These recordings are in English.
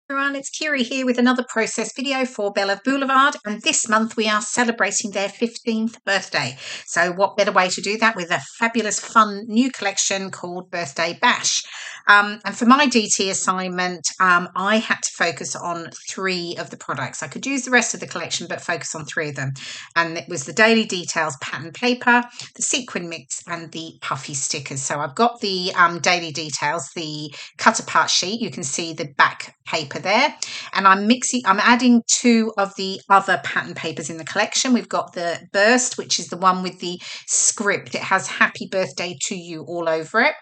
Everyone, it's Kirei here with another process video for Bella Blvd, and this month we are celebrating their 15th birthday. So what better way to do that with a fabulous fun new collection called Birthday Bash. And for my DT assignment, I had to focus on 3 of the products. I could use the rest of the collection but focus on 3 of them, and it was the Daily Details pattern paper, the Sequin mix and the Puffy Stickers. So I've got the Daily Details, the cut apart sheet. You can see the back paper there, and I'm adding 2 of the other pattern papers in the collection. We've got the Burst, which is the one with the script. It has happy birthday to you all over it,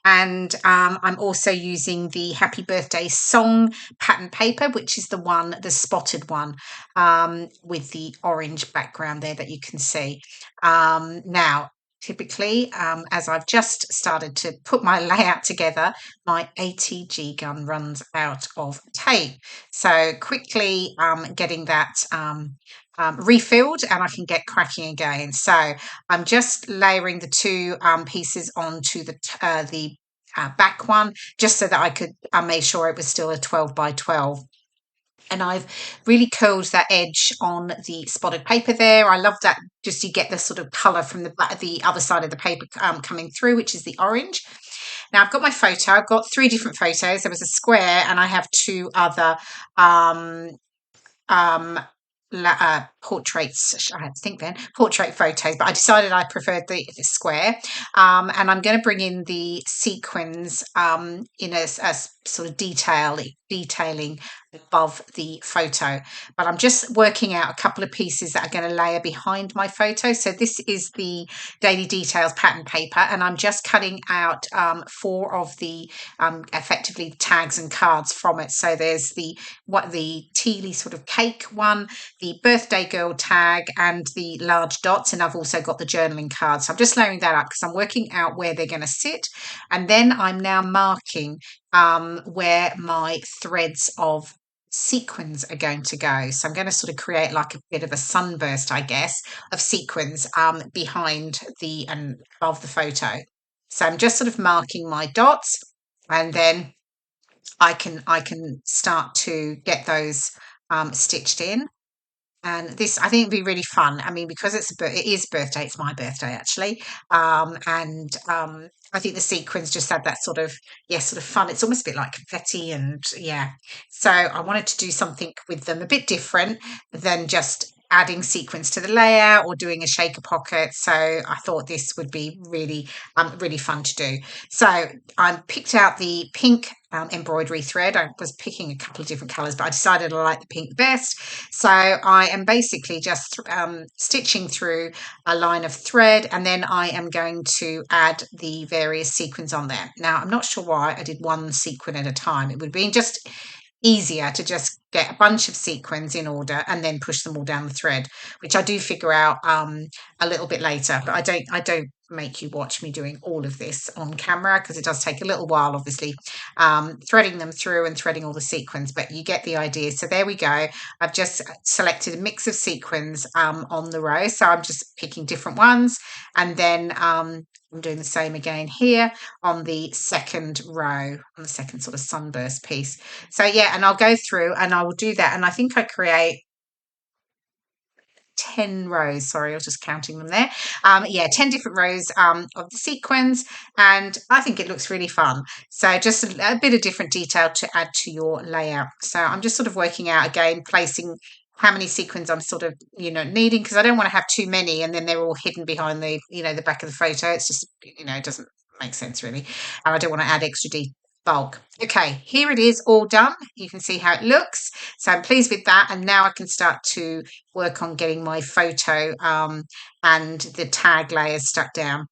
and I'm also using the happy birthday song pattern paper, which is the spotted one, with the orange background there that you can see. Now typically, as I've just started to put my layout together, my ATG gun runs out of tape. So quickly getting that refilled, and I can get cracking again. So I'm just layering the 2 pieces onto the back one, just so that I could make sure it was still a 12 by 12. And I've really curled that edge on the spotted paper there. I love that, just you get the sort of colour from the other side of the paper coming through, which is the orange. Now I've got my photo. I've got 3 different photos. There was a square, and I have 2 other um, um, portraits, I think then, portrait photos, but I decided I preferred the square. And I'm going to bring in the sequins in a sort of detailing above the photo, but I'm just working out a couple of pieces that are going to layer behind my photo. So this is the Daily Details pattern paper, and I'm just cutting out 4 of the effectively tags and cards from it. So there's the tealy sort of cake one, the birthday girl tag, and the large dots, and I've also got the journaling card. So I'm just layering that up because I'm working out where they're going to sit, and then I'm now marking where my threads of sequins are going to go. So I'm going to sort of create like a bit of a sunburst, I guess, of sequins behind and above the photo. So I'm just sort of marking my dots, and then I can start to get those stitched in. And this, I think, would be really fun. I mean, because it is birthday, it's my birthday actually, and I think the sequins just add that sort of fun. It's almost a bit like confetti, and yeah. So I wanted to do something with them a bit different than just adding sequins to the layout or doing a shaker pocket. So I thought this would be really fun to do. So I picked out the pink embroidery thread. I was picking a couple of different colours, but I decided I like the pink best. So I am basically just stitching through a line of thread, and then I am going to add the various sequins on there. Now, I'm not sure why I did 1 sequin at a time. It would be just easier to just get a bunch of sequins in order and then push them all down the thread, which I do figure out a little bit later, but I don't make you watch me doing all of this on camera because it does take a little while, obviously, threading them through and threading all the sequins, but you get the idea. So there we go. I've just selected a mix of sequins on the row, so I'm just picking different ones, and then I'm doing the same again here on the second row, on the second sort of sunburst piece. So yeah, and I'll go through and I will do that, and I think I create 10 rows. Sorry, I was just counting them there. Yeah, 10 different rows of the sequins, and I think it looks really fun. So just a bit of different detail to add to your layout. So I'm just sort of working out again, placing how many sequins I'm sort of, needing, because I don't want to have too many and then they're all hidden behind the back of the photo. It's just, it doesn't make sense really. And I don't want to add extra bulk. Okay, here it is all done. You can see how it looks. So I'm pleased with that. And now I can start to work on getting my photo and the tag layers stuck down.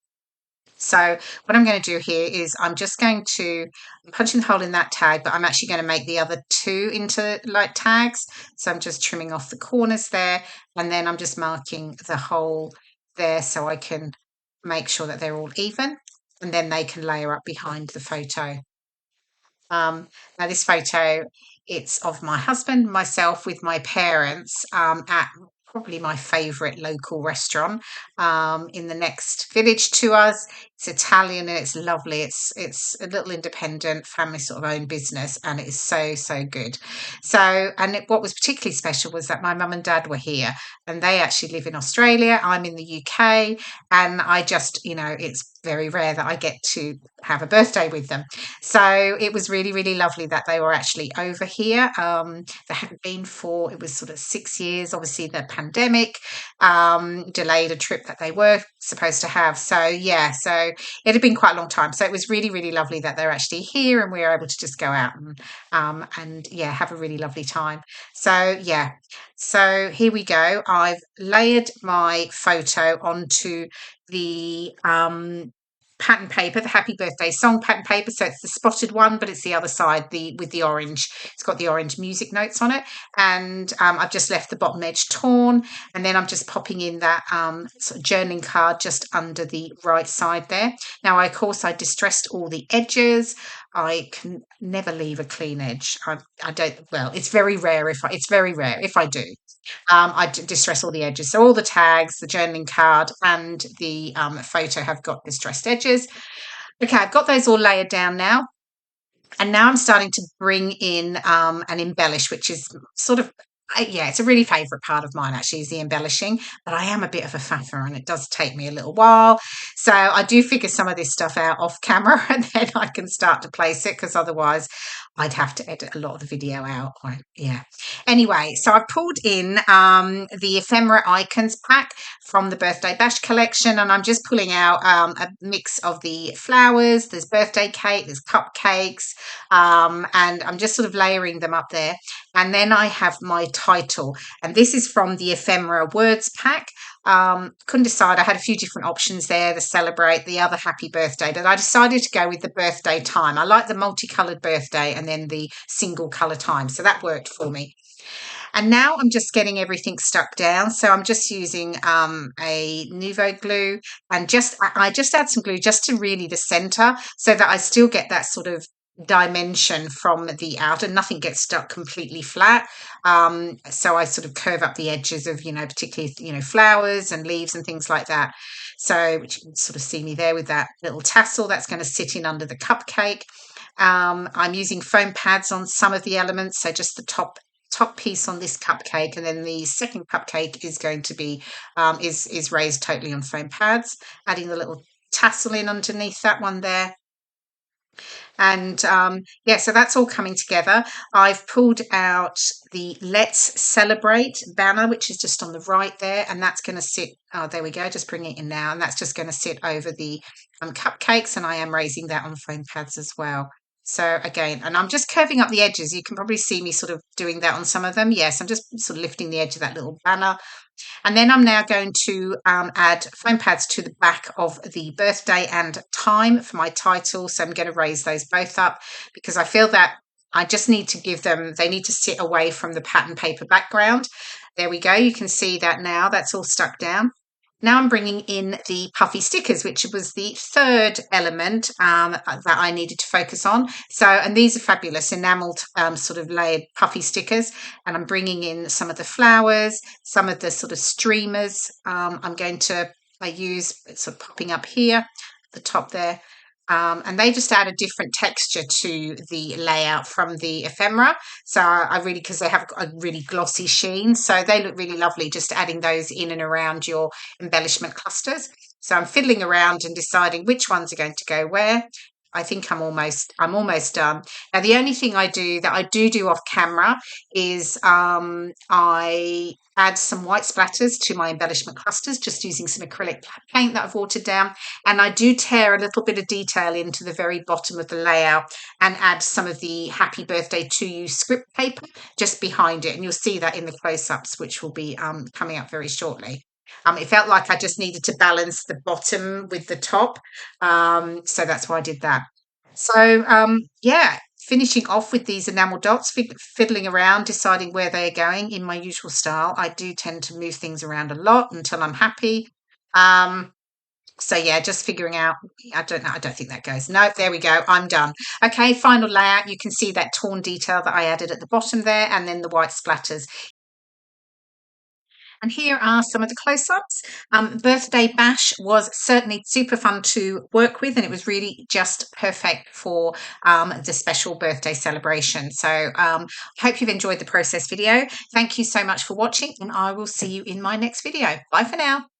So what I'm going to do here is I'm punching the hole in that tag, but I'm actually going to make the other 2 into like tags. So I'm just trimming off the corners there, and then I'm just marking the hole there so I can make sure that they're all even, and then they can layer up behind the photo. Now this photo, it's of my husband, myself with my parents at probably my favourite local restaurant in the next village to us. It's Italian and it's lovely. It's a little independent family sort of owned business, and it is so good. So, and what was particularly special was that my mum and dad were here, and they actually live in Australia. I'm in the UK, and I just, it's very rare that I get to have a birthday with them. So it was really lovely that they were actually over here. They hadn't been for, it was sort of 6 years. Obviously, the pandemic delayed a trip that they were supposed to have. So yeah, so it had been quite a long time. So it was really lovely that they're actually here, and we were able to just go out and yeah, have a really lovely time. So yeah, so here we go. I've layered my photo onto the pattern paper, the happy birthday song pattern paper. So it's the spotted one, but it's the other side, the with the orange. It's got the orange music notes on it, and I've just left the bottom edge torn, and then I'm just popping in that sort of journaling card just under the right side there. Now, of course, I distressed all the edges. I can never leave a clean edge. I don't. Well, it's very rare if I do. I distress all the edges. So all the tags, the journaling card, and the photo have got distressed edges. Okay, I've got those all layered down now. And now I'm starting to bring in and embellish, which is sort of, yeah, it's a really favourite part of mine actually, is the embellishing. But I am a bit of a faffer, and it does take me a little while. So I do figure some of this stuff out off camera, and then I can start to place it, because otherwise I'd have to edit a lot of the video out. Yeah. Anyway, so I pulled in the Ephemera Icons pack from the Birthday Bash collection, and I'm just pulling out a mix of the flowers. There's birthday cake, there's cupcakes, and I'm just sort of layering them up there. And then I have my title, and this is from the Ephemera Words pack. Couldn't decide. I had a few different options there, the celebrate, the other happy birthday, but I decided to go with the birthday time. I like the multicolored birthday and then the single color time, so that worked for me. And now I'm just getting everything stuck down. So I'm just using a Nouveau glue, and I just add some glue just to really the center, so that I still get that sort of dimension from the outer. Nothing gets stuck completely flat. So I sort of curve up the edges of, particularly, flowers and leaves and things like that. So, which you can sort of see me there with that little tassel that's going to sit in under the cupcake. I'm using foam pads on some of the elements, so just the top piece on this cupcake, and then the second cupcake is going to be is raised totally on foam pads, adding the little tassel in underneath that one there. And yeah, so that's all coming together. I've pulled out the Let's Celebrate banner, which is just on the right there, and that's going to sit, oh, there we go, just bring it in now, and that's just going to sit over the cupcakes, and I am raising that on foam pads as well. So again, and I'm just curving up the edges. You can probably see me sort of doing that on some of them. Yes, I'm just sort of lifting the edge of that little banner. And then I'm now going to add foam pads to the back of the birthday and time for my title. So I'm going to raise those both up, because I feel that I just need to give them, they need to sit away from the pattern paper background. There we go. You can see that now. That's all stuck down. Now I'm bringing in the puffy stickers, which was the third element that I needed to focus on. So, and these are fabulous enameled sort of layered puffy stickers. And I'm bringing in some of the flowers, some of the sort of streamers. I use sort of popping up here, at the top there. And they just add a different texture to the layout from the ephemera. So I really, because they have a really glossy sheen, so they look really lovely, just adding those in and around your embellishment clusters. So I'm fiddling around and deciding which ones are going to go where. I think I'm almost done. Now, the only thing I do off camera is I add some white splatters to my embellishment clusters, just using some acrylic paint that I've watered down. And I do tear a little bit of detail into the very bottom of the layout and add some of the happy birthday to you script paper just behind it. And you'll see that in the close-ups, which will be coming up very shortly. It felt like I just needed to balance the bottom with the top. So that's why I did that. So yeah, finishing off with these enamel dots, fiddling around, deciding where they're going in my usual style. I do tend to move things around a lot until I'm happy. So yeah, just figuring out, I don't know, I don't think that goes. No, there we go, I'm done. Okay, final layout. You can see that torn detail that I added at the bottom there, and then the white splatters. And here are some of the close-ups. Birthday Bash was certainly super fun to work with, and it was really just perfect for the special birthday celebration. So I hope you've enjoyed the process video. Thank you so much for watching, and I will see you in my next video. Bye for now.